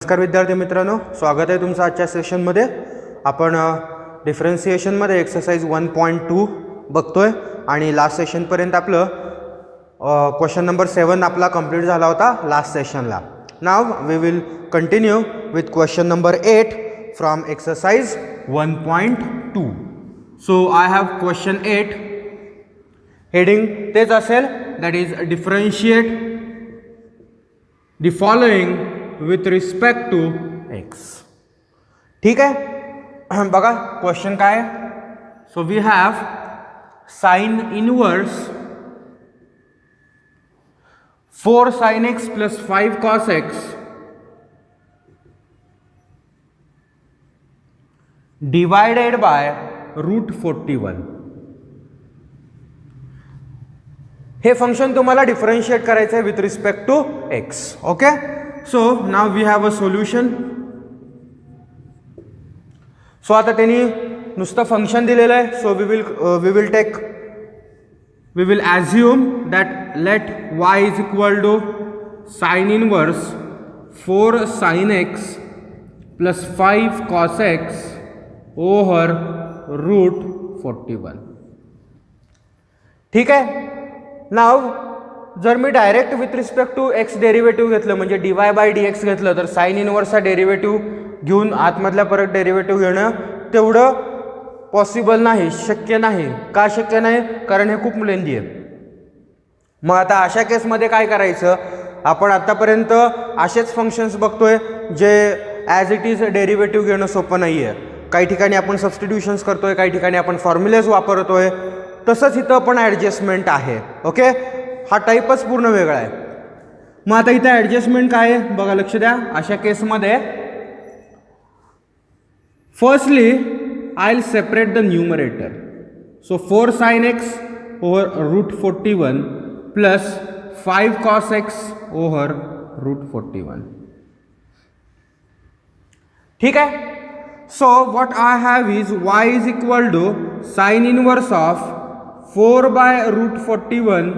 नमस्कार विद्यार्थी मित्रांनो, स्वागत आहे तुमचं आजच्या सेशनमध्ये. आपण डिफरन्सिएशनमध्ये एक्सरसाइज 1.2 बघतोय आणि लास्ट सेशनपर्यंत आपलं क्वेश्चन नंबर 7 आपला कंप्लीट झाला होता लास्ट सेशनला. Now we will continue with question number 8 from exercise 1.2. So I have question 8. Heading तेच असेल, that is differentiate the following with respect to x. ठीक आहे, बघा क्वेश्चन काय. So we have sine inverse 4 sin x plus 5 cos x divided by root 41. हे function तुम्हाला differentiate करायचं आहे with respect to x. Okay, so now we have a solution. so आता त्यांनी नुसतं फंक्शन दिलेलं आहे. so we will assume that let y is equal to sin inverse 4 sin x plus 5 cos x over root 41. ठीक आहे. Now जर मी direct with respect to x derivative घेतलं, म्हणजे dy बाय dx घेतलं, तर साइन इनवर्सचा डेरिव्हेटिव्ह घेऊन आतमधल्या परत डेरिव्हेटिव्ह घेणं तेवढं पॉसिबल नाही, शक्य नाही. का शक्य नाही? कारण हे खूप लेंदी आहे. मग आता अशा केसमध्ये काय करायचं, आपण आतापर्यंत असेच फंक्शन्स बघतोय जे ॲज इट इज डेरिव्हेटिव्ह घेणं सोपं नाही आहे. काही ठिकाणी आपण सबस्टिट्यूशन्स करतोय, काही ठिकाणी आपण फॉर्म्युलेज वापरतोय. तसंच इथं पण ॲडजस्टमेंट आहे. ओके, हा टाईपच पूर्ण वेगळा आहे. मग आता इथं ॲडजस्टमेंट काय आहे बघा, लक्ष द्या. अशा केसमध्ये firstly I will separate the numerator. So 4 sin x over root 41 plus 5 cos x over root 41. ठीक आहे. So what I have is y is equal to sine inverse of 4 by root 41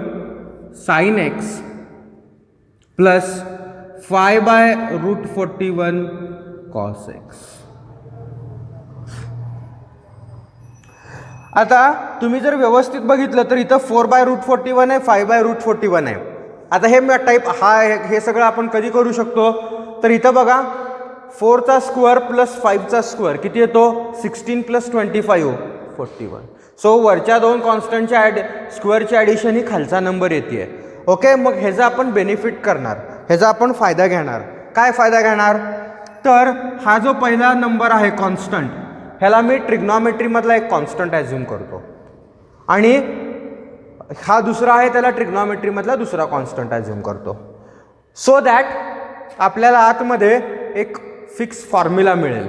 sin x plus 5 by root 41 cos x. आता तुम्ही जर व्यवस्थित बघितलं तर इथं 4 by root 41 आहे, 5 बाय रूट 41 आहे. आता हे टाईप हे सगळं आपण कधी करू शकतो, तर इथं बघा 4चा स्क्वेअर प्लस 5चा स्क्वेअर किती येतो, 16 प्लस 25 41. सो वरच्या दोन कॉन्स्टंटच्या स्क्वेअरची ॲडिशन ही खालचा नंबर येते. ओके, मग ह्याचा आपण बेनिफिट करणार, ह्याचा आपण फायदा घेणार. काय फायदा घेणार, तर हा जो पहिला नंबर आहे कॉन्स्टंट, ह्याला मी ट्रिग्नॉमेट्रीमधला एक कॉन्स्टंट ॲझ्युम करतो, आणि हा दुसरा आहे त्याला ट्रिग्नॉमेट्रीमधला दुसरा कॉन्स्टंट ॲझ्युम करतो. सो दॅट आपल्याला आतमध्ये एक फिक्स फॉर्म्युला मिळेल.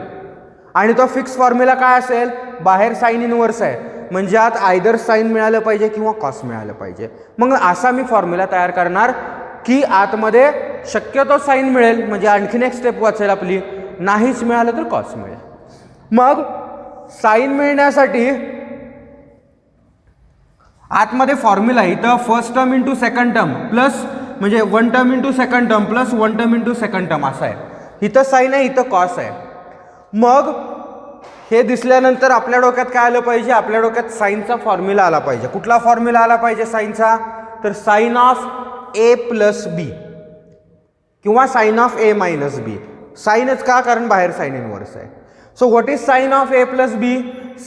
आणि तो फिक्स फॉर्म्युला काय असेल, बाहेर साइन इनवर्स आहे म्हणजे आत आयदर साइन मिळालं पाहिजे किंवा कॉस मिळालं पाहिजे. मग असा मी फॉर्म्युला तयार करणार की आतमध्ये शक्यतो साइन मिळेल, म्हणजे आणखीन एक स्टेप वाचेल आपली. नाहीच मिळालं तर कॉस मिळेल. मग साइन मिळण्यासाठी आतमध्ये फॉर्म्युला इथं first term into second term plus, म्हणजे 1 term into second term plus 1 term into second term असा आहे. इथं साइन आहे, इथं कॉस आहे. मग हे दिसल्यानंतर आपल्या डोक्यात काय आलं पाहिजे, आपल्या डोक्यात साइनचा फॉर्म्युला आला पाहिजे. कुठला फॉर्म्युला आला पाहिजे साइनचा, तर sine of A plus B किंवा sine of A minus B. साइनच का, कारण बाहेर साइन इनवर्स आहे. So what is sine of A plus B,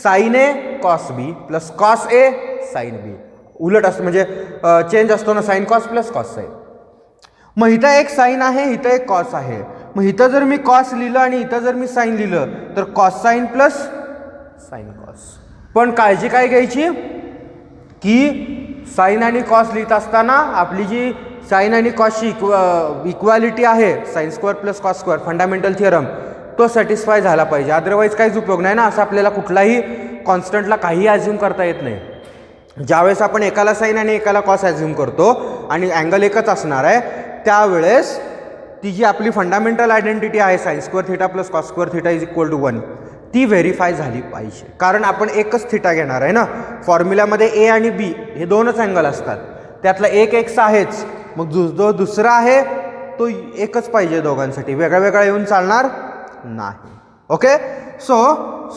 sine A cos B plus cos A sine B. उलट असतं, म्हणजे चेंज असतो ना, sine cos plus cos sine. मग इथं एक साइन आहे, इथं एक कॉस आहे. मग इथं जर मी कॉस लिहिलं आणि इथं जर मी साइन लिहिलं तर cos sine plus sine cos. पण काळजी काय घ्यायची की साइन आणि कॉस लिहित असताना आपली जी साइन आणि कॉसची इक्वालिटी आहे, sine square plus cos square fundamental theorem, तो सॅटिस्फाय झाला पाहिजे. अदरवाईज काहीच उपयोग नाही ना. असं आपल्याला कुठलाही कॉन्स्टंटला काही ॲझ्युम करता येत नाही. ज्यावेळेस आपण एकाला साइन आणि एकाला कॉस ॲझ्युम करतो आणि अँगल एकच असणार आहे, त्यावेळेस ती जी आपली फंडामेंटल आयडेंटिटी आहे sine square theta plus cos square theta is equal to 1, ती व्हेरीफाय झाली पाहिजे. कारण आपण एकच थिटा घेणार आहे ना. फॉर्म्युल्यामध्ये ए आणि बी हे दोनच अँगल असतात, त्यातला एक एक्स आहेच. मग जो दुसरा आहे तो एकच पाहिजे दोघांसाठी, वेगळा वेगळा येऊन चालणार नाही. Okay, so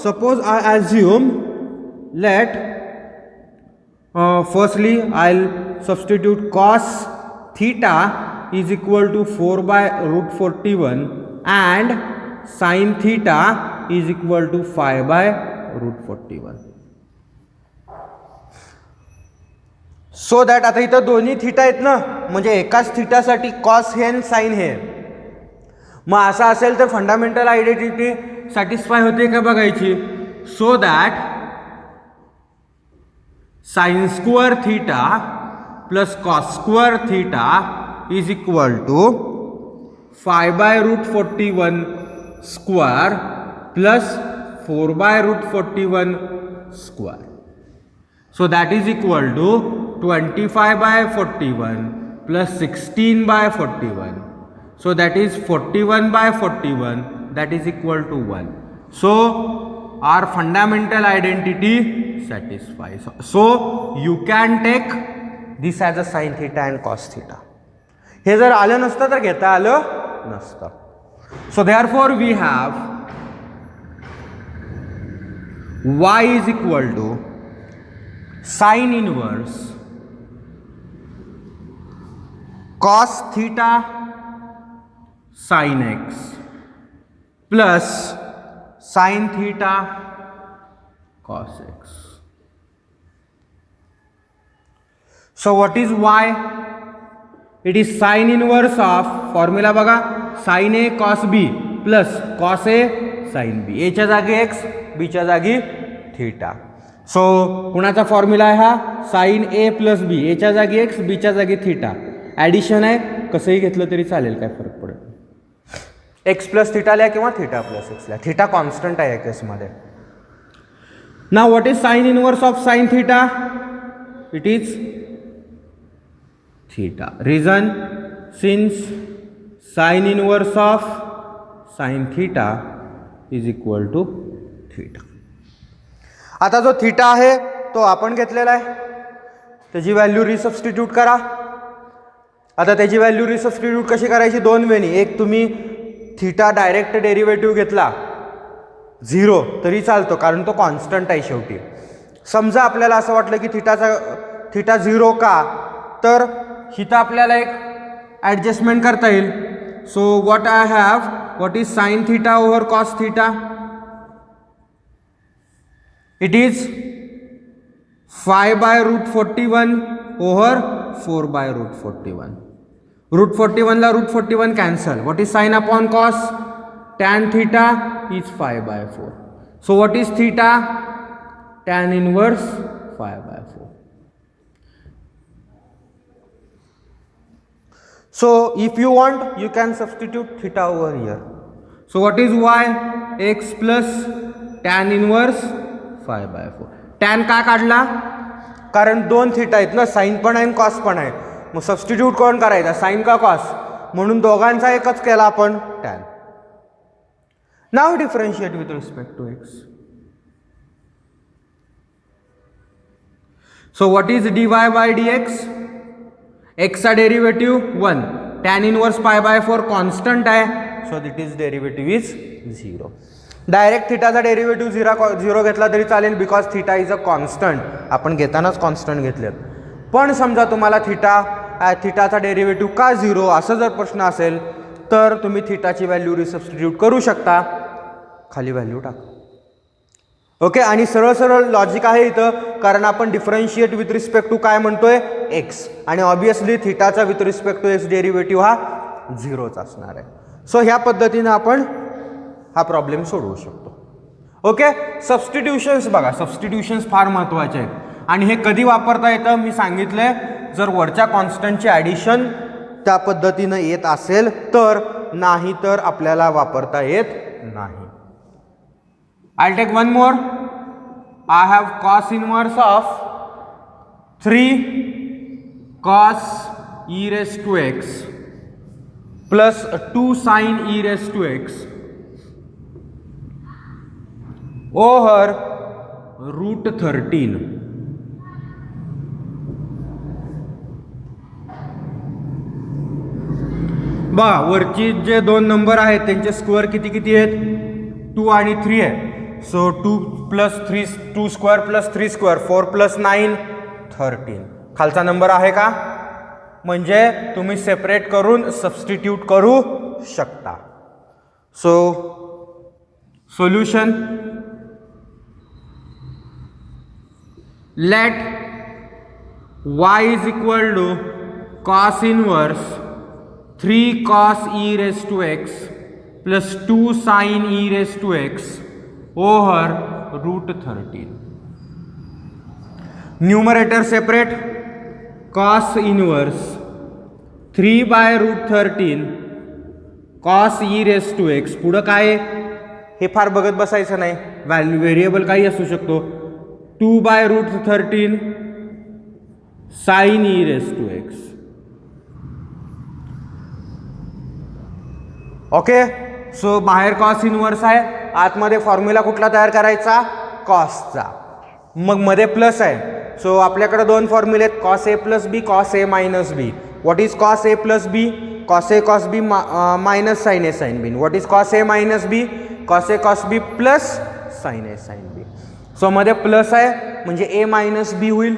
suppose I assume let firstly I substitute cos theta is equal to 4/√41 and sine theta is equal to 5/√41. So that आता इथं दोन्ही थीटा आहेत ना, म्हणजे एकाच थीटासाठी कॉस हे आणि साइन हे. मग असं असेल तर फंडामेंटल आयडेंटिटी सॅटिस्फाय होते का बघायची. So that sine square theta plus cos square theta is equal to 5/√41 square plus 4/√41 square. So that is equal to 25/41 plus 16/41. So that is 41/41, that is equal to 1. So our fundamental identity satisfies. So you can take this as a sin theta and cos theta. हे जर आलं नसतं तर घेता आलं नसतं. So therefore we have y is equal to sin inverse cos theta sin x plus sin theta cos x. So what is y? It is sin inverse of formula बघा, sin a cos b plus cos a sin b. a च्या जागी x, b च्या जागी theta. So कुणाचा formula आहे हा, sign ए plus बी, ए च्या जागी एक्स, बी च्या जागी थीटा. ॲडिशन आहे, कसंही घेतलं तरी चालेल, काय फरक पडत नाही. एक्स प्लस थीटा लिहा किंवा थीटा प्लस एक्स लिहा, थीटा कॉन्स्टंट आहे या केसमध्ये. Now what is sine inverse of sine theta? It is theta. Reason, since sine inverse of sine theta is equal to theta. आता जो थीटा आहे तो आपण घेतलेला आहे, त्याची व्हॅल्यू रिसबस्टिट्यूट करा. आता त्याची व्हॅल्यू रिसबस्टिट्यूट कशी करायची, दोन वेनी. एक तुम्ही थीटा डायरेक्ट डेरिव्हेटिव्ह घेतला 0 तरी चालतो, कारण तो कॉन्स्टंट आहे शेवटी. समजा आपल्याला असं वाटलं की थीटा 0 का, तर हिथं आपल्याला एक ॲडजस्टमेंट करता येईल. So what I have, what is sine theta over cos theta? It is 5/√41 over 4/√41. √41 ला √41 cancel. What is sin upon cos? Tan theta is 5/4. So what is theta? Tan inverse 5/4. So if you want, you can substitute theta over here. So what is y? X plus tan inverse 5/4. Tan का काढला, कारण दोन theta आहेत ना, sign पण आहे cos पण आहे. मग सबस्टिट्यूट कोण करायचा, साइन का कॉस, म्हणून दोघांचा एकच केला आपण, tan. Now differentiate with respect to x. So what is dy/dx? एक्सचा डेरिव्हेटिव्ह 1, टॅन इनवर्स 5/4 कॉन्स्टंट आहे, so that is derivative is 0. Direct थीटाचा डेरिव्हेटिव्ह 0 घेतला तरी चालेल, because theta is a constant. आपण घेतानाच कॉन्स्टंट घेतलेत. पण समजा तुम्हाला थीटाचा डेरिव्हेटिव्ह का 0 असं जर प्रश्न असेल, तर तुम्ही थीटाची व्हॅल्यू रिसबस्टिट्यूट करू शकता, खाली व्हॅल्यू टाका. ओके, आणि सरळ सरळ लॉजिक आहे इथं, कारण आपण डिफरन्शिएट विथ रिस्पेक्ट टू काय म्हणतोय, एक्स, आणि ऑब्विसली थीटाचा with respect to x derivative हा 0च असणार आहे. सो ह्या पद्धतीनं आपण हा प्रॉब्लेम सोडवू शकतो. ओके, सबस्टिट्यूशन्स बघा, सबस्टिट्यूशन्स फार महत्त्वाचे आहेत. आणि हे कधी वापरता येतं मी सांगितलंय, जर वरच्या कॉन्स्टंटची ॲडिशन त्या पद्धतीनं येत असेल तर, नाही तर आपल्याला वापरता येत नाही. I take one more. I have cos inverse of 3 cos e raised to x plus 2 sin e raised to x over √13. बघा वरची जे दोन नंबर आहेत त्यांचे स्क्वेअर किती किती आहेत, 2 आणि 3 आहे. So 2 plus 3 2 square plus 3 square 4 plus 9 13. खालचा नंबर आहे का, म्हणजे तुम्ही सेपरेट करून सबस्टिट्यूट करू शकता. So solution, let y is equal to cos inverse 3 cos e raised to x plus 2 sin e raised to x over root 13. Numerator separate, cos inverse 3 by root 13 cos e raised to x. पुढं काय हे फार बघत बसायचं नाही, variable काही असू शकतो. 2 by root 13 sin e raised to x. Okay. So बाहेर कॉस इनवर्स आहे, आतमध्ये फॉर्म्युला कुठला तयार करायचा, कॉसचा. मग मध्ये प्लस आहे. सो आपल्याकडे दोन फॉर्म्युले आहेत, cos A plus B, cos A minus B. What is cos A plus B, cos A cos B minus sine A sine B. What is cos A minus B, cos A cos B plus sine A sine B. So मध्ये plus आहे म्हणजे ए minus बी होईल.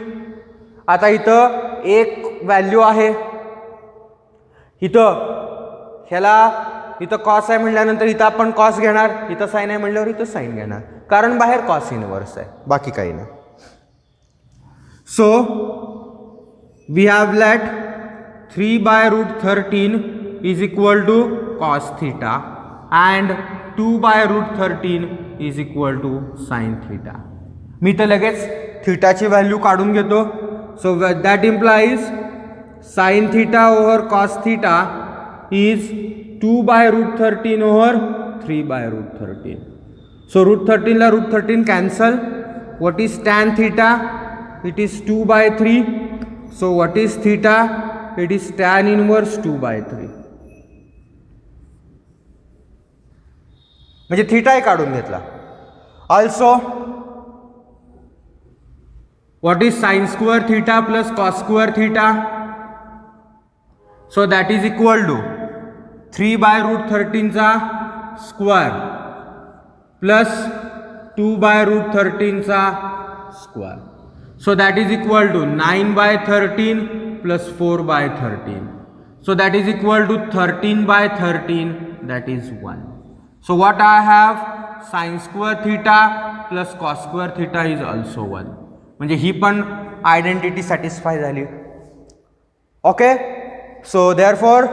आता इथं एक value आहे, इथं ह्याला इथं कॉस आहे म्हटल्यानंतर इथं आपण कॉस घेणार, इथं साइन आहे म्हटल्यावर इथं साइन घेणार, कारण बाहेर कॉस इनवर्स आहे, बाकी काही नाही. So we have let 3 by root 13 is equal to cos theta and 2 by root 13 is equal to sin theta. मी तर लगेच थीटाची व्हॅल्यू काढून घेतो. So that implies sin theta over cos theta is 2 by root 13 over 3 by root 13. So root 13 ला root 13 cancel. What is tan theta? It is 2 by 3. So what is theta? It is tan inverse 2 by 3. म्हणजे theta काढून घेतला. Also what is sin square theta plus cos square theta? So that is equal to 3 by root 13 चा square plus 2 by root 13 चा square. So that is equal to 9 by 13 plus 4 by 13. So that is equal to 13 by 13, that is 1. So what I have, sin square theta plus cos square theta is also 1. म्हणजे ही पण identity satisfy झाली. Okay. So therefore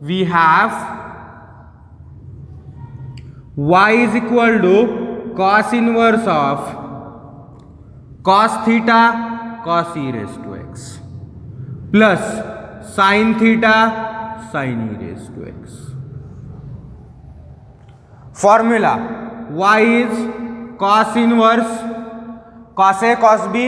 we have y is equal to cos inverse of cos theta cos e raised to x plus sin theta sin e raised to x. Formula y is cos inverse cos a cos b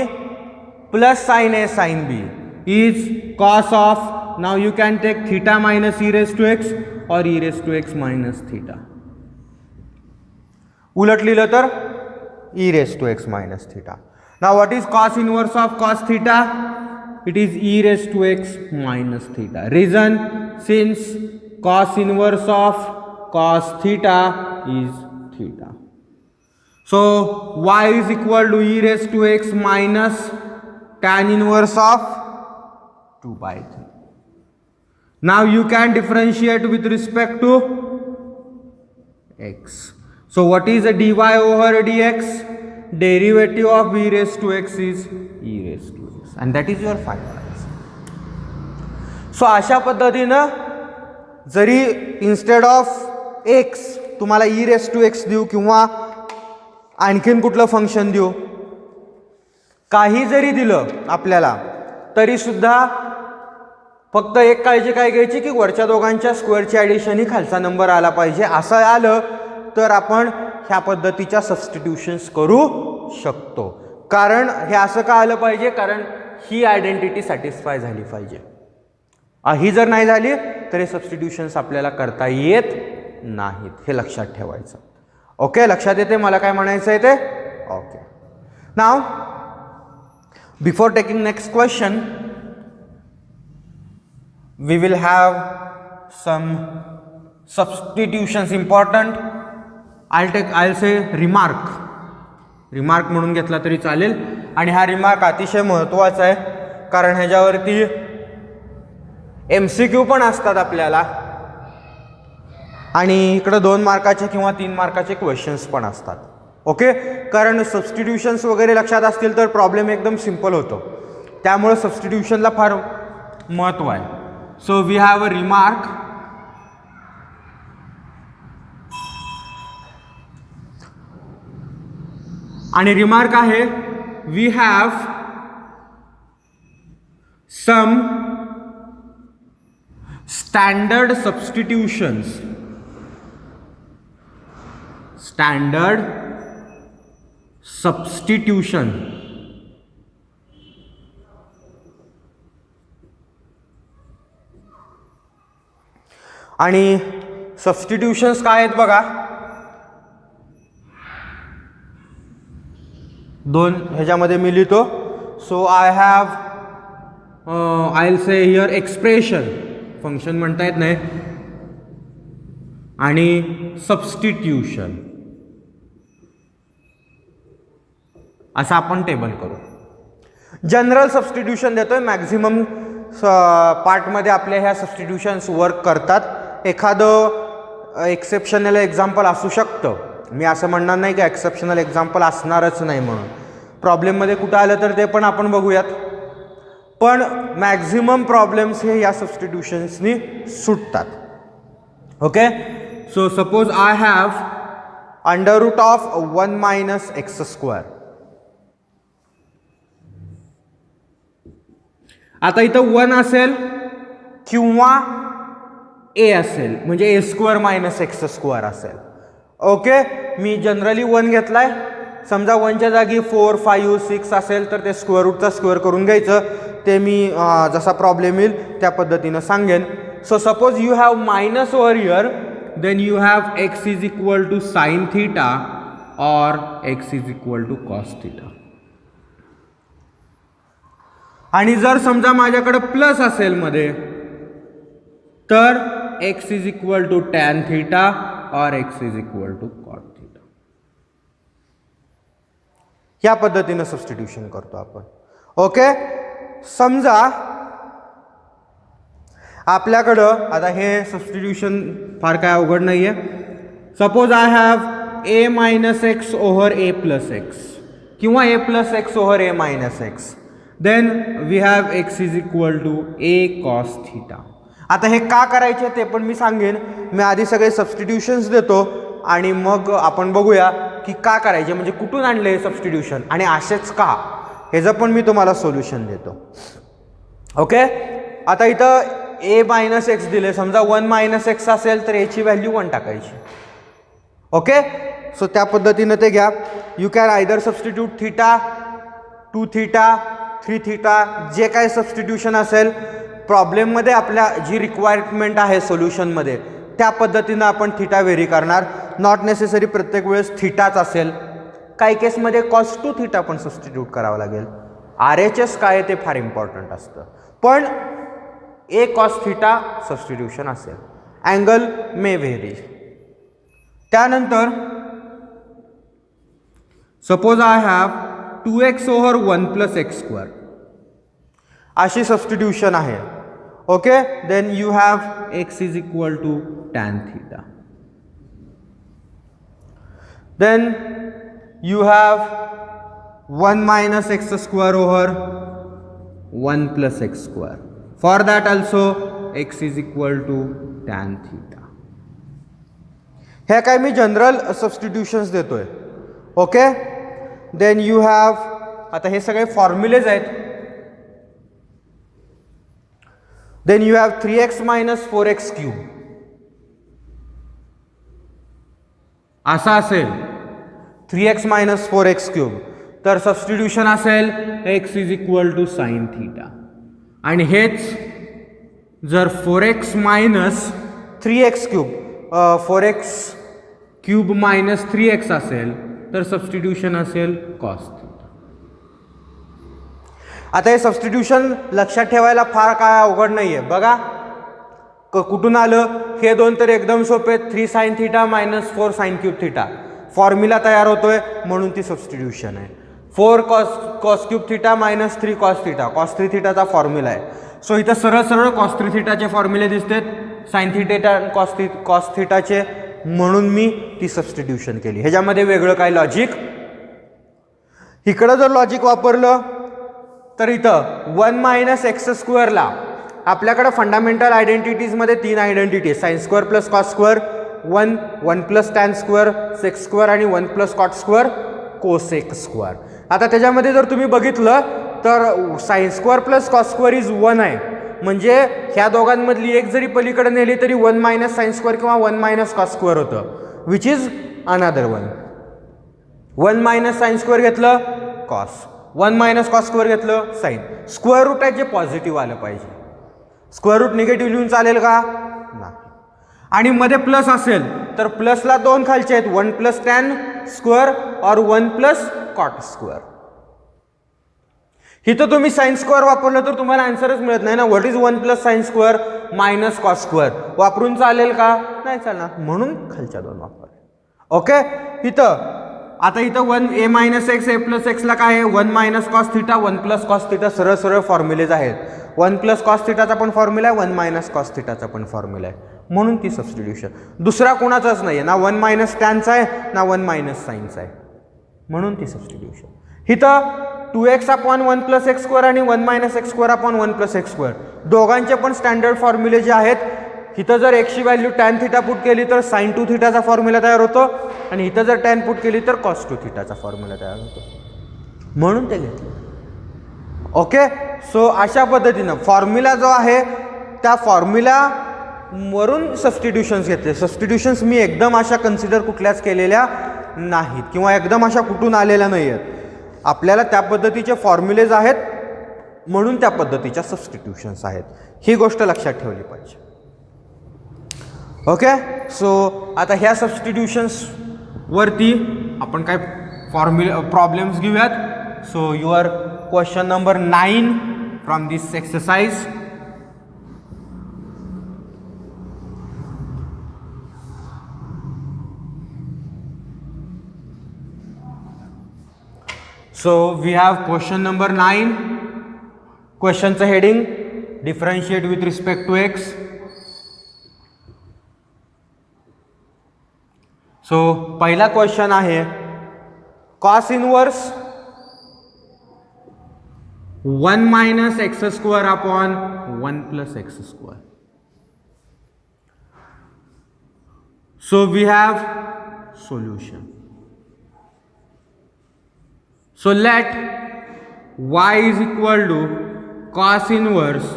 plus sin a sin b is cos of, now you can take theta minus e raised to x or e raised to x minus theta. उलट लिहिलं तर e raised to x minus theta. Now what is cos inverse of cos theta? It is e raised to x minus theta. Reason, since cos inverse of cos theta is theta. So y is equal to e raised to x minus tan inverse of 2 by 3. Now you can differentiate with respect to x. So what is a dy over dx? Derivative of e raised to x is e raised to x, and that is your final answer. So अशा पद्धतीनं जरी instead of x तुम्हाला e raised to x देऊ किंवा आणखीन कुठलं function देऊ, काही जरी दिलं आपल्याला तरी सुद्धा फक्त एक काळजी काय घ्यायची की वरच्या दोघांच्या स्क्वेअरची ॲडिशन ही खालचा नंबर आला पाहिजे. असं आलं तर आपण ह्या पद्धतीच्या सबस्टिट्यूशन्स करू शकतो. कारण हे असं का आलं पाहिजे, कारण ही आयडेंटिटी सॅटिस्फाय झाली पाहिजे. ही जर नाही झाली तर हे सबस्टिट्यूशन्स आपल्याला करता येत नाहीत, हे लक्षात ठेवायचं. ओके, लक्षात येते मला काय म्हणायचं आहे ते. Okay, now before taking next question we will have some substitutions important. I'll say remark म्हणून घेतला तरी चालेल. आणि हा रिमार्क अतिशय महत्त्वाचा आहे कारण ह्याच्यावरती MCQ पण असतात आपल्याला आणि इकडे 2 मार्काचे किंवा 3 मार्काचे क्वेश्चन्स पण असतात. ओके, कारण सबस्टिट्यूशन्स वगैरे लक्षात असतील तर प्रॉब्लेम एकदम सिंपल होतो. त्यामुळे सबस्टिट्यूशनला फार महत्त्व आहे. So we have a remark. आणि रिमार्क आहे we have some standard substitutions. Standard substitution आणि सबस्टिट्यूशन्स काय आहेत बघा. 2 ह्याच्यामध्ये मी लिहितो. So I will say here expression, function म्हणता येत नाही, आणि सबस्टिट्यूशन असं आपण टेबल करू. जनरल सबस्टिट्यूशन देतोय. मॅक्झिमम पार्टमध्ये आपल्या ह्या सबस्टिट्यूशन्स वर्क करतात. एखादं एक्सेप्शनल एक्झाम्पल असू शकतं. मी असं म्हणणार नाही की एक्सेप्शनल एक्झाम्पल असणारच नाही म्हणून. प्रॉब्लेममध्ये कुठं आलं तर ते पण आपण बघूयात. पण मॅक्झिमम प्रॉब्लेम्स हे या सबस्टिट्यूशन्सनी सुटतात. Okay, so suppose I have √1 - x². आता इथं 1 असेल किंवा a असेल म्हणजे a² - x² असेल. ओके, मी जनरली 1 घेतलाय. समजा 1च्या जागी 4, 5, 6 असेल तर ते स्क्वेअर रूटचा स्क्वेअर करून घ्यायचं. ते मी जसा प्रॉब्लेम येईल त्या पद्धतीनं सांगेन. So suppose you have minus over here, then you have x = sin θ or x = cos θ. आणि जर समजा माझ्याकडे प्लस असेल मध्ये तर x = tan θ or x = cot θ. या पद्धतीनं सबस्टिट्यूशन करतो आपण. ओके, समजा आपल्याकडं आता हे सबस्टिट्यूशन फार काय अवघड नाही आहे. Suppose I have a - x over a + x किंवा a + x over a - x. Then we have x = a cos θ. आता हे का करायचे ते पण मी सांगेन. मी आधी सगळे सबस्टिट्यूशन्स देतो आणि मग आपण बघूया की का करायचे, म्हणजे कुठून आणले हे सबस्टिट्यूशन आणि असेच का, ह्याचं पण मी तुम्हाला सोल्युशन देतो. ओके, आता इथं a - x दिले. समजा 1 - x असेल तर a ची व्हॅल्यू 1 टाकायची. ओके, सो त्या पद्धतीनं ते घ्या. यू कॅन आयदर सबस्टिट्यूट θ, 2θ, 3θ, जे काय सबस्टिट्यूशन असेल प्रॉब्लेममध्ये आपल्या जी रिक्वायरमेंट आहे सोल्युशनमध्ये त्या पद्धतीनं आपण θ व्हेरी करणार. नॉट नेसेसरी प्रत्येक वेळेस θच असेल. काही केसमध्ये cos 2θ पण सबस्टिट्यूट करावं लागेल. RHS काय ते फार इम्पॉर्टंट असतं. पण a cos θ सबस्टिट्यूशन असेल. Angle may vary. त्यानंतर suppose I have 2x over 1 + x². अशी सबस्टिट्यूशन आहे. Okay, then you have x = tan θ. Then you have 1 - x² over 1 + x². For that also x = tan θ. हे काय मी general substitutions देतोय. Okay, then you have, आता हे सगळे फॉर्म्युलेज आहेत. Then you have 3x - 4x³ असा असेल. 3x - 4x³ तर सबस्टिट्यूशन असेल x = sin θ. आणि हेच जर 4x - 3x³ 4x³ - 3x असेल तर सबस्टिट्यूशन असेल cos θ. आता हे सबस्टिट्यूशन लक्षात ठेवायला फार काय अवघड नाही आहे. बघा, कुठून आलं? हे दोन तर एकदम सोपे, 3 sin theta minus 4 sin cube theta. Formula तयार होतोय म्हणून ती सबस्टिट्यूशन आहे. 4 cos cube theta minus 3 cos theta, cos 3 थिटाचा फॉर्म्युला आहे. सो इथं सरळ सरळ cos 3 थिटाचे फॉर्म्युले दिसतात, sin थिटा cos थिटाचे, म्हणून मी ती सबस्टिट्यूशन केली. ह्याच्यामध्ये वेगळं काय लॉजिक? इकडं जर लॉजिक वापरलं तर इथं 1 मायनस एक्स स्क्वेअरला आपल्याकडे फंडामेंटल आयडेंटिटीजमध्ये 3 identity, sine square plus cos square, 1 plus tan square sec square आणि 1 plus cot square cosec square. आता त्याच्यामध्ये जर तुम्ही बघितलं तर sine square plus cos square is 1 आहे, म्हणजे ह्या दोघांमधली एक जरी पलीकडे नेली तरी 1 मायनस साइन स्क्वेअर किंवा 1 मायनस कॉस स्क्वेअर होतं, which is another 1 minus sine square घेतलं कॉस, 1 मायनस कॉस स्क्वेअर घेतलं साइन. स्क्वेअर रूट आहे जे पॉझिटिव्ह आलं पाहिजे, स्क्वेअर रूट निगेटिव्ह लिहून चालेल का? नाही. आणि मध्ये प्लस असेल तर प्लसला 2 खालचे आहेत, 1 प्लस टॅन स्क्वेअर और 1 प्लस कॉट स्क्वेअर. इथं तुम्ही साइन स्क्वेअर वापरलं तर तुम्हाला आन्सरच मिळत नाही ना. What is 1 plus sine square minus cos square वापरून चालेल का? नाही चालणार, म्हणून खालच्या 2 वापर. ओके. इथं 1 a minus x A plus एक्सला काय आहे? 1 minus cos theta 1 plus cos theta, सरळ सरळ फॉर्म्युलेज आहेत. 1 प्लस कॉस थिटाचा पण फॉर्म्युला आहे, 1 मायनस कॉस थिटाचा पण फॉर्म्युला आहे, म्हणून ती सबस्टिट्यूशन. दुसरा कोणाचाच नाही आहे, ना 1 मायनस टॅनचा आहे ना 1 मायनस साईनचा आहे, म्हणून ती सबस्टिट्यूशन. इथं 2x upon 1 plus x square आणि 1 minus x square upon 1 plus x square दोघांचे पण स्टँडर्ड फॉर्म्युले जे आहेत, इथं जर एक्सची व्हॅल्यू टॅन थिटा पुट केली तर साइन 2 थिटाचा फॉर्म्युला तयार होतो, आणि इथं जर टॅन पुट केली तर कॉस 2 थिटाचा फॉर्म्युला तयार होतो, म्हणून ते घेतलं. ओके. सो अशा पद्धतीनं फॉर्म्युला जो आहे त्या फॉर्म्युला वरून सबस्टिट्यूशन्स घेतले. सबस्टिट्यूशन्स मी एकदम अशा कन्सिडर कुठल्याच केलेल्या नाहीत किंवा एकदम अशा कुठून आलेल्या नाही आहेत. आपल्याला त्या पद्धतीचे फॉर्म्युलेज आहेत म्हणून त्या पद्धतीच्या सबस्टिट्यूशन्स आहेत, ही गोष्ट लक्षात ठेवली पाहिजे. ओके. सो आता ह्या सबस्टिट्यूशन्स वरती आपण काय प्रॉब्लेम्स घेऊयात. So your question number 9 from this exercise. So we have question number 9. Questionचं heading differentiate with respect to x. So पहिला क्वेश्चन आहे cos inverse 1 minus x square upon 1 plus x square. So we have solution. So let y is equal to cos inverse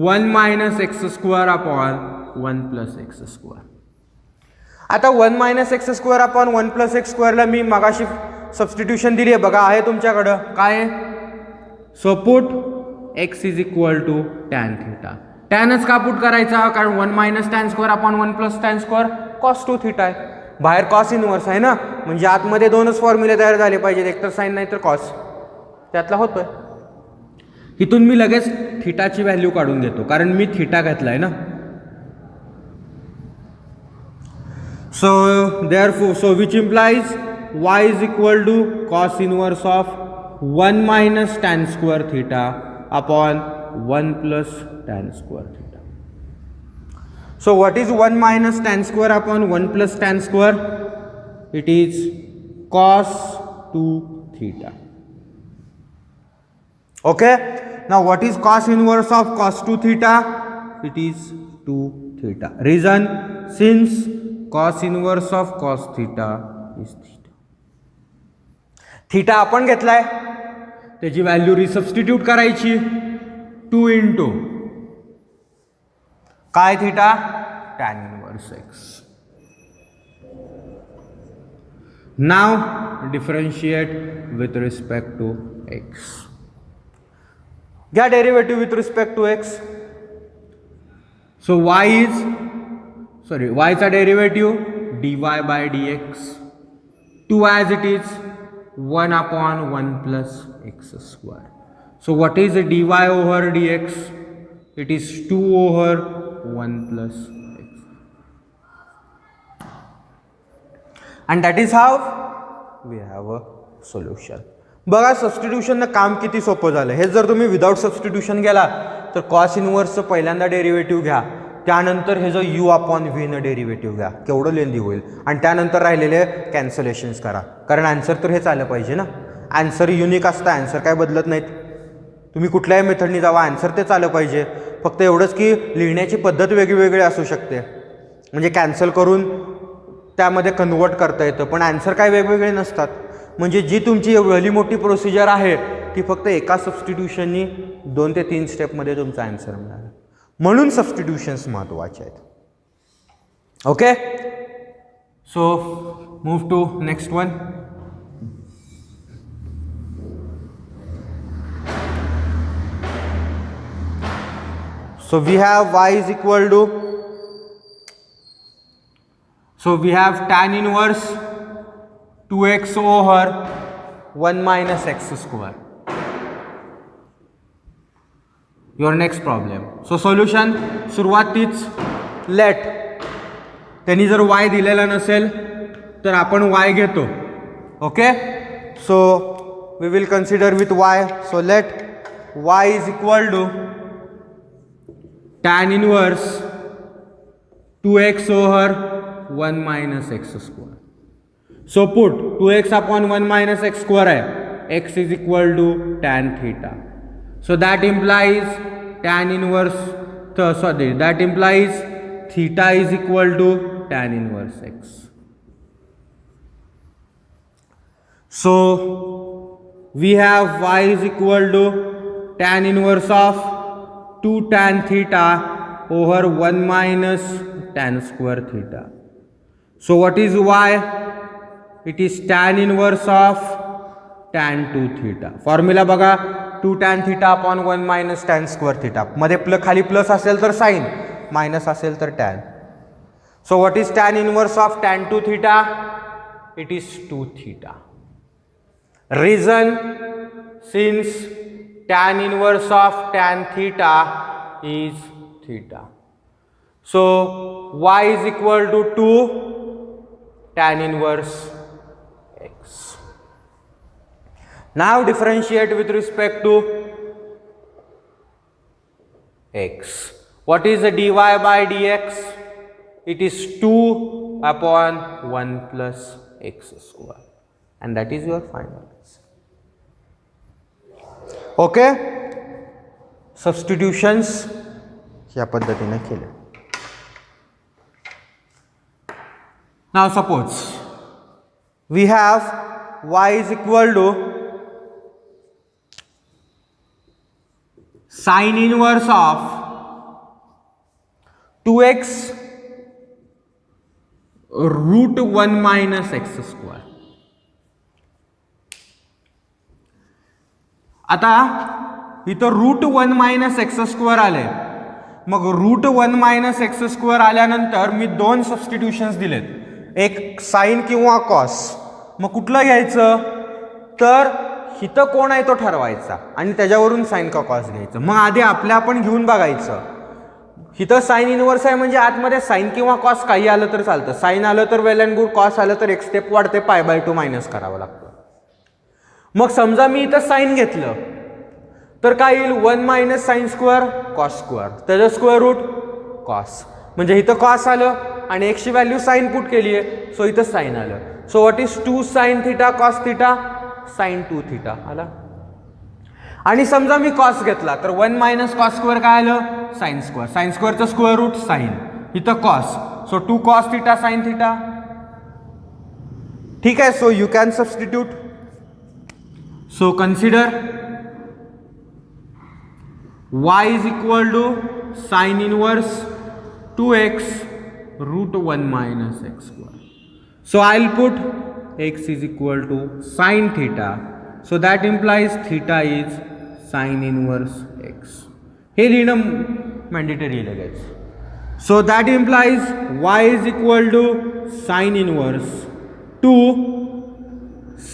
1 minus x square upon 1 plus x square. आता 1 minus x square upon 1 plus x स्क्वेअरला मी मगाशी substitution दिली आहे बघा, आहे तुमच्याकडं काय? So put x is equal to tan theta. टॅनच का पुट करायचा? कारण 1 minus tan square upon 1 plus tan square cos 2 theta आहे. बाहेर कॉस इनवर्स आहे ना, म्हणजे आतमध्ये 2च फॉर्म्युले तयार झाले पाहिजेत, एक तर साइन नाही तर कॉस, त्यातला होतोय. इथून मी लगेच थिटाची व्हॅल्यू काढून घेतो कारण मी थिटा घेतलाय ना. So therefore so which implies y is equal to cos inverse of 1 minus tan square theta upon 1 plus tan square theta. So what is 1 minus tan square upon 1 plus tan square? It is cos 2 theta. Okay. Now what is cos inverse of cos 2 theta? It is 2 theta. Reason, since cos inverse of cos theta is theta. Theta आपण घेतलाय, त्याची value रिसबस्टिट्यूट करायची. 2 into काय theta? Tan inverse x. Now differentiate with respect to x. घ्या derivative with respect to x. So वायचा derivative dy by dx 2 as it is 1 upon 1 plus x square. So what is dy over dx? It is 2 over 1 plus x. And that is how we have a solution. बघा सबस्टिट्यूशननं काम किती सोपं झालं. हे जर तुम्ही without substitution गेला तर कॉस इनवर्सचं पहिल्यांदा डेरिव्हेटिव्ह घ्या, त्यानंतर हे जो यू अपॉन व्हीनं डेरिव्हेटिव्ह घ्या, केवढं लेंदी होईल, आणि त्यानंतर राहिलेले कॅन्सलेशन्स करा, कारण आन्सर तर हेच आलं पाहिजे ना. आन्सर युनिक असतं, आन्सर काय बदलत नाहीत. तुम्ही कुठल्याही मेथडनी जावा, आन्सर तेच आलं पाहिजे. फक्त एवढंच की लिहिण्याची पद्धत वेगळी असू शकते, म्हणजे कॅन्सल करून त्यामध्ये कन्वर्ट करता येतं, पण आन्सर काय वेगवेगळे नसतात. म्हणजे जी तुमची एवढी मोठी प्रोसिजर आहे ती फक्त एका सबस्टिट्यूशननी 2 ते 3 स्टेपमध्ये तुमचा आन्सर मिळाला. म्हणून सबस्टिट्यूशन्स महत्त्वाचे आहेत. Okay, so move to next one. So we have y is equal to, so we have tan inverse 2x over 1 minus x square. Your next problem. So solution, सुरुवातीच let, त्यांनी जर y दिलेला नसेल तर आपण y घेतो. Okay, so we will consider with y. So let y is equal to tan inverse 2x over 1 minus x square. So put 2x upon 1 minus x square hai, x is equal to tan theta. So that implies tan inverse, that implies theta is equal to tan inverse x. So we have y is equal to tan inverse of 2 tan theta over 1 minus tan square theta. So what is y? It is tan inverse of tan 2 theta. Formula बघा, 2 tan theta upon 1 minus tan square theta. मध्ये खाली plus असेल तर sign, minus असेल तर tan. So what is tan inverse of tan 2 theta? It is 2 theta. Reason, since tan inverse of tan theta is theta. So y is equal to 2 tan inverse x. Now differentiate with respect to x. What is the dy by dx? It is 2 upon 1 plus x square, and that is your final answer. Okay, substitutions या पद्धतीने केले. Now suppose we have y is equal to sin inverse of 2x root 1 minus x square. आता इथं route 1 minus x square आले, मग route 1 minus x square आल्यानंतर मी 2 substitutions दिलेत, एक साइन किंवा कॉस. मग कुठलं घ्यायचं, तर इथं कोण आहे तो ठरवायचा आणि त्याच्यावरून साइन का कॉस घ्यायचं. मग आधी आपण घेऊन बघायचं. इथं साइन इनवर्स आहे म्हणजे आतमध्ये साइन किंवा कॉस काही आलं तर चालतं. साइन आलं तर वेल अँड गुड, कॉस आलं तर एक स्टेप वाढते, π/2 मायनस करावं लागतं. मग समजा मी इथं साइन घेतलं तर काय येईल, 1 minus sine square cos square, त्याचं स्क्वेअर रूट कॉस, म्हणजे इथं कॉस आलं आणि एक्सची व्हॅल्यू साइन पुट केली आहे, सो इथं साइन आलं. So what is 2 sine theta cos theta, sine 2 theta आला. आणि समजा मी कॉस घेतला तर 1 मायनस कॉस स्क्वेअर काय आलं, साइन स्क्वेअर, साइन स्क्वेअरचं स्क्वेअर रूट साइन, इथं cos, so 2 cos theta sine theta. ठीक आहे, so you can substitute. So consider y is equal to sin inverse 2x root 1 minus x square. So I'll put x is equal to sin theta. So that implies theta is sin inverse x. हे लिहिणं mandatory लगेच. So that implies y is equal to sin inverse 2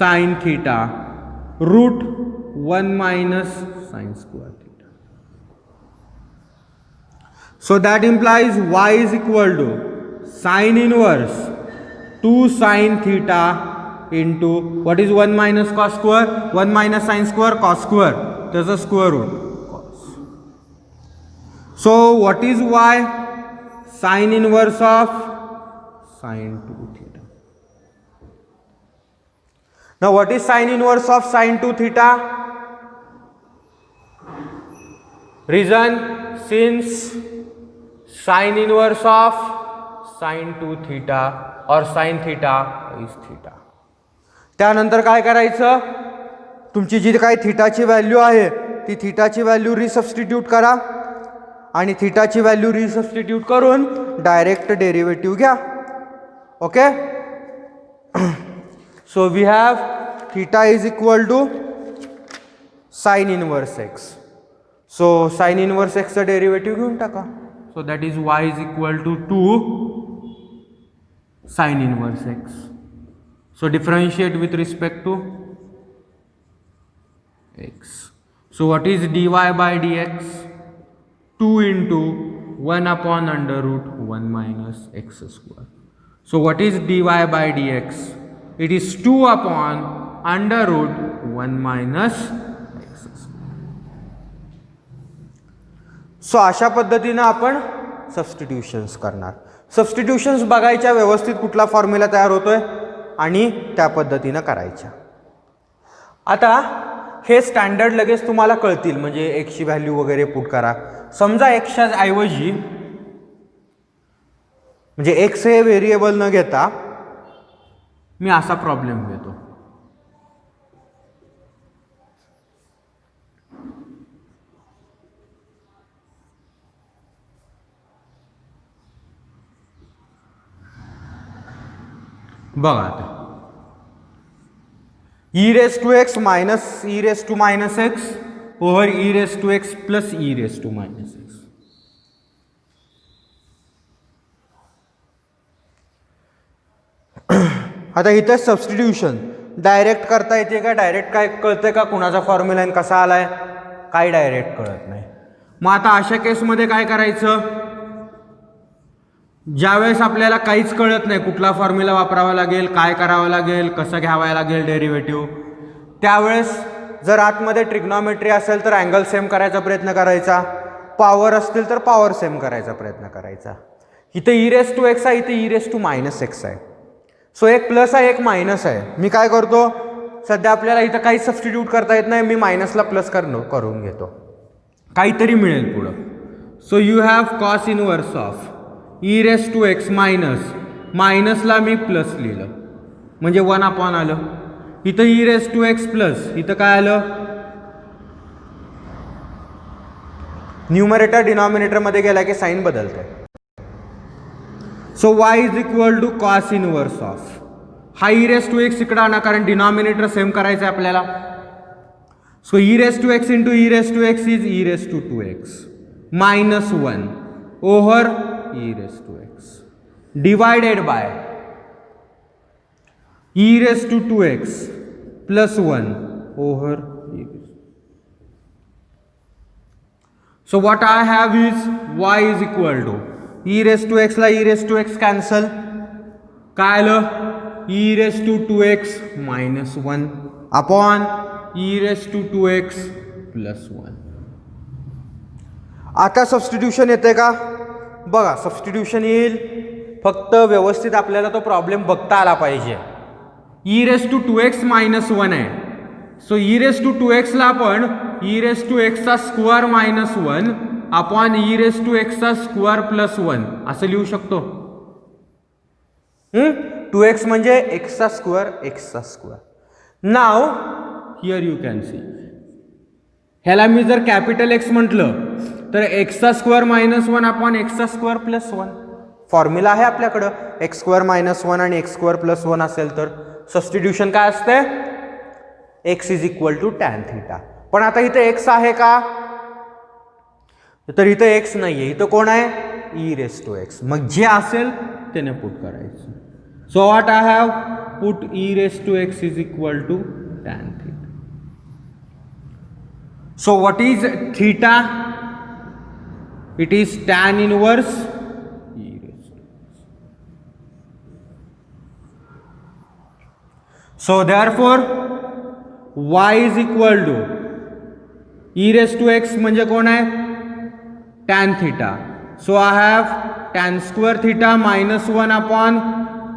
sin theta root 1 minus sin square theta. So that implies y is equal to sine inverse 2 sine theta into what is 1 minus cos square? 1 minus sine square cos square. There's a square root. Cos. So what is y? Sine inverse of sine 2 theta. Now what is sine inverse of sine 2 theta? Reason, since sine inverse of sine 2 theta or sine theta is theta. त्यानंतर काय करायचं, तुमची जी काही थीटाची value आहे ती थीटाची value resubstitute करा आणि थीटाची value resubstitute करून डायरेक्ट डेरिव्हेटिव्ह घ्या. Okay. So we have theta is equal to sine inverse x. So sine inverse एक्सचं डेरिव्हेटिव्ह घेऊन टाका. So that is y is equal to 2 sine inverse x. So differentiate with respect to x. So what is dy by dx? 2 into 1 upon under root 1 minus x square. So what is dy by dx? It is 2 upon under root 1 minus x square. So अशा पद्धतीने आपण substitutions करणार. Substitutions बघायच्या व्यवस्थित कुठला formula तयार होतोय आणि त्या पद्धतीनं करायच्या. आता हे स्टँडर्ड लगेच तुम्हाला कळतील, म्हणजे एक्सची व्हॅल्यू वगैरे पुट करा. समजा एक्सच्या ऐवजी म्हणजे एक्स हे व्हेरिएबल न घेता मी असा प्रॉब्लेम घेतो. बघा आता e raise to x minus e raise to minus x over e raise to x plus e raise to minus x. आता इथे सबस्टिट्यूशन डायरेक्ट करता येते का, डायरेक्ट काय कळतंय का कुणाचा फॉर्म्युला कसा आलाय, काय डायरेक्ट कळत नाही. मग आता अशा केसमध्ये काय करायचं, ज्यावेळेस आपल्याला काहीच कळत नाही कुठला फॉर्म्युला वापरावा लागेल, काय करावं लागेल, कसं घ्यावं लागेल डेरिव्हेटिव्ह, त्यावेळेस जर आतमध्ये ट्रिग्नॉमेट्री असेल तर अँगल सेम करायचा प्रयत्न करायचा, पॉवर असतील तर पॉवर सेम करायचा प्रयत्न करायचा. इथे ई रेस टू एक्स आहे, इथे e raise to minus x आहे. सो एक प्लस आहे एक मायनस आहे. मी काय करतो, सध्या आपल्याला इथं काही सबस्टिट्यूट करता येत नाही, मी मायनसला प्लस करून घेतो, काहीतरी मिळेल पुढं. So you have cos inverse of e raise to x minus, मायनसला मी प्लस लिहिलं म्हणजे 1 अपॉन आलं. इथं e raise to x plus, इथं काय आलं, न्यूमरेटर डिनॉमिनेटरमध्ये गेला की साईन बदलते. So y is equal to cos inverse of, हा ई रेस टू एक्स इकडं आणा कारण डिनॉमिनेटर सेम करायचं आहे आपल्याला. So e raise to x into e raise to x is E raise to 2x minus 1 over e raised to x divided by e raised to 2x plus 1 over e. So what I have is y is equal to e raised to x ला e raised to x cancel, काय आलं e raised to 2x minus 1 upon e raised to 2x plus 1. आता substitution येते का बघा, substitution येईल, फक्त व्यवस्थित आपल्याला तो प्रॉब्लेम बघता आला पाहिजे. E raise to 2x minus 1 आहे. So e raise to 2x ला आपण ई रेस टू एक्सचा square minus 1 upon e raise to एक्सचा स्क्वेअर प्लस 1 असं लिहू शकतो. 2x म्हणजे एक्सचा स्क्वेअर, एक्सचा square. Now here you can see, ह्याला मी जर कॅपिटल एक्स म्हटलं तर एक्सचा स्क्वेअर मायनस 1 अपॉन एक्सचा स्क्वेअर प्लस 1. फॉर्म्युला आहे आपल्याकडं, एक्स स्क्वेअर मायनस 1 आणि एक्स स्क्वेअर प्लस 1 असेल तर सबस्टिट्यूशन काय असते, x is equal to tan theta. पण आता इथे एक्स आहे का, तर इथं एक्स नाही आहे, इथं कोण आहे, ई रेस टू एक्स. मग जे असेल त्याने पुट करायचं. So what I have put e raise to x is equal to tan theta. So what is theta, it is tan inverse e raised to x. So therefore y is equal to e raised to x म्हणजे कोण आहे tan theta. So I have tan square theta minus 1 upon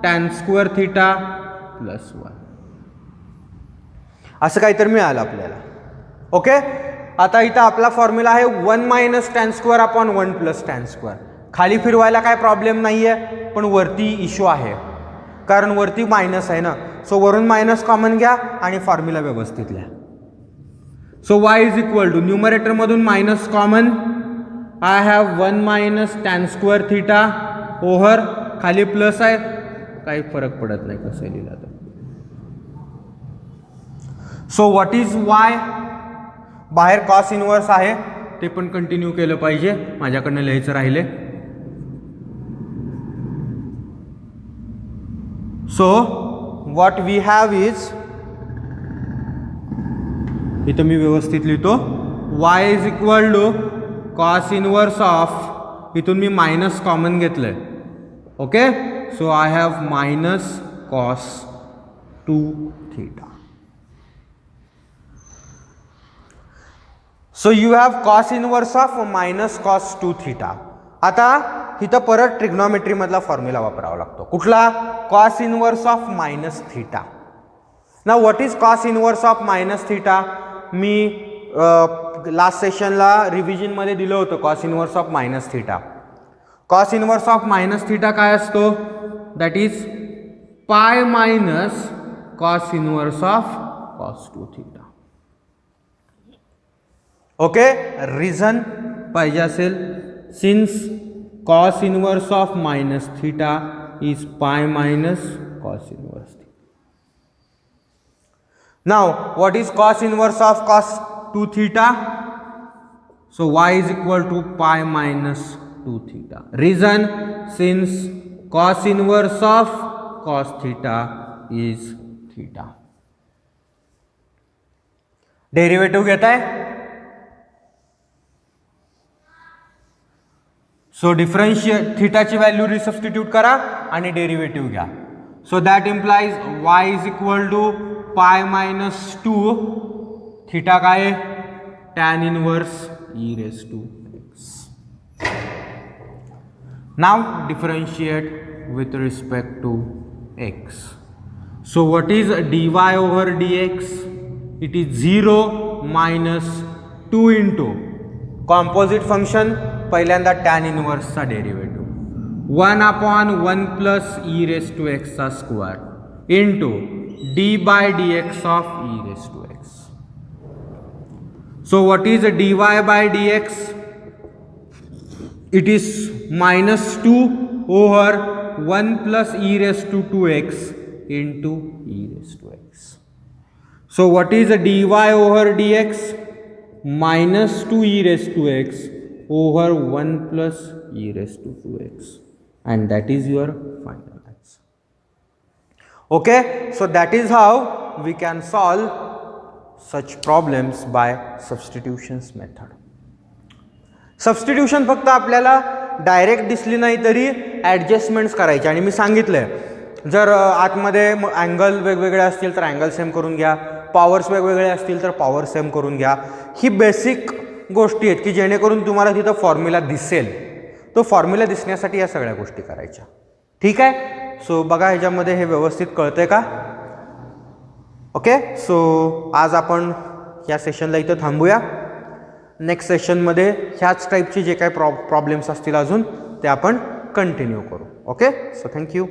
tan square theta plus 1. असं काहीतरी मिळालं आपल्याला. Okay, आता इथं आपला फॉर्म्युला आहे 1 minus tan square upon 1 plus tan square. खाली फिरवायला काय प्रॉब्लेम नाही आहे, पण वरती इश्यू आहे कारण वरती मायनस आहे ना. सो वरून मायनस कॉमन घ्या आणि फॉर्म्युला व्यवस्थित लिहा. So y is equal to न्यूमरेटरमधून minus common, I have 1 minus tan square theta over खाली प्लस आहे, काही फरक पडत नाही कसं लिहिलं तर. सो व्हॉट इज y, बाहेर कॉस इनवर्स आहे ते पण कंटिन्यू केलं पाहिजे, माझ्याकडनं लिहायचं राहिले. So what we have is, इथं मी व्यवस्थित लिहितो, y is equal to cos inverse of, इथून मी मायनस कॉमन घेतलंय. Okay, so I have minus cos 2 theta. So you have cos inverse of minus cos 2 theta. आता इथं परत ट्रिग्नॉमेट्री मधला फॉर्म्युला वापरावा लागतो. कुठला? Cos inverse of minus theta. ना what is cos inverse of minus theta? मी लास्ट सेशनला रिव्हिजनमध्ये दिलं होतं cos inverse of minus theta. Cos inverse of minus theta काय असतो? That is pi minus cos inverse of cos 2 theta. Okay, reason पाहिजे असेल, since cos inverse of minus theta is pi minus cos inverse theta. Now what is cos inverse of cos 2 theta? So y is equal to pi minus 2 theta. Reason, since cos inverse of cos theta is theta. Derivative घेताय? So differentiate थीटाची value resubstitute करा आणि derivative घ्या. So that implies y is equal to pi minus 2 theta काय? Tan inverse e raise to x. Now differentiate with respect to x. So what is dy over dx? It is 0 minus 2 into composite function, पहिल्यांदा tan इनवर्सचा derivative 1 upon 1 plus e raise to एक्सचा square into d by d x of e raise to x. So what is d y by d x? It is minus 2 over 1 plus e raise to 2x into e raise to x. So what is d y over D x? minus 2 e raised to x over 1 plus e raised to 2x, and that is your final answer. Okay, so that is how we can solve such problems by substitutions method. Substitution फक्त आपल्याला direct दिसली नाही तरी ॲडजस्टमेंट्स करायचे. आणि मी सांगितलंय, जर आतमध्ये अँगल वेगवेगळे असतील तर अँगल सेम करून घ्या, पॉवर्स वेगवेगळे असतील तर पॉवर सेम करून घ्या. ही बेसिक गोष्टी आहेत की जेणेकरून तुम्हाला तिथं फॉर्म्युला दिसेल. तो फॉर्म्युला दिसण्यासाठी या सगळ्या गोष्टी करायच्या. ठीक आहे, सो बघा ह्याच्यामध्ये हे व्यवस्थित कळतंय का? ओके, सो आज आपण या सेशनला इथं थांबूया. नेक्स्ट सेशनमध्ये ह्याच टाईपचे जे काही प्रॉब्लेम्स असतील अजून ते आपण कंटिन्यू करू. Okay, so thank you.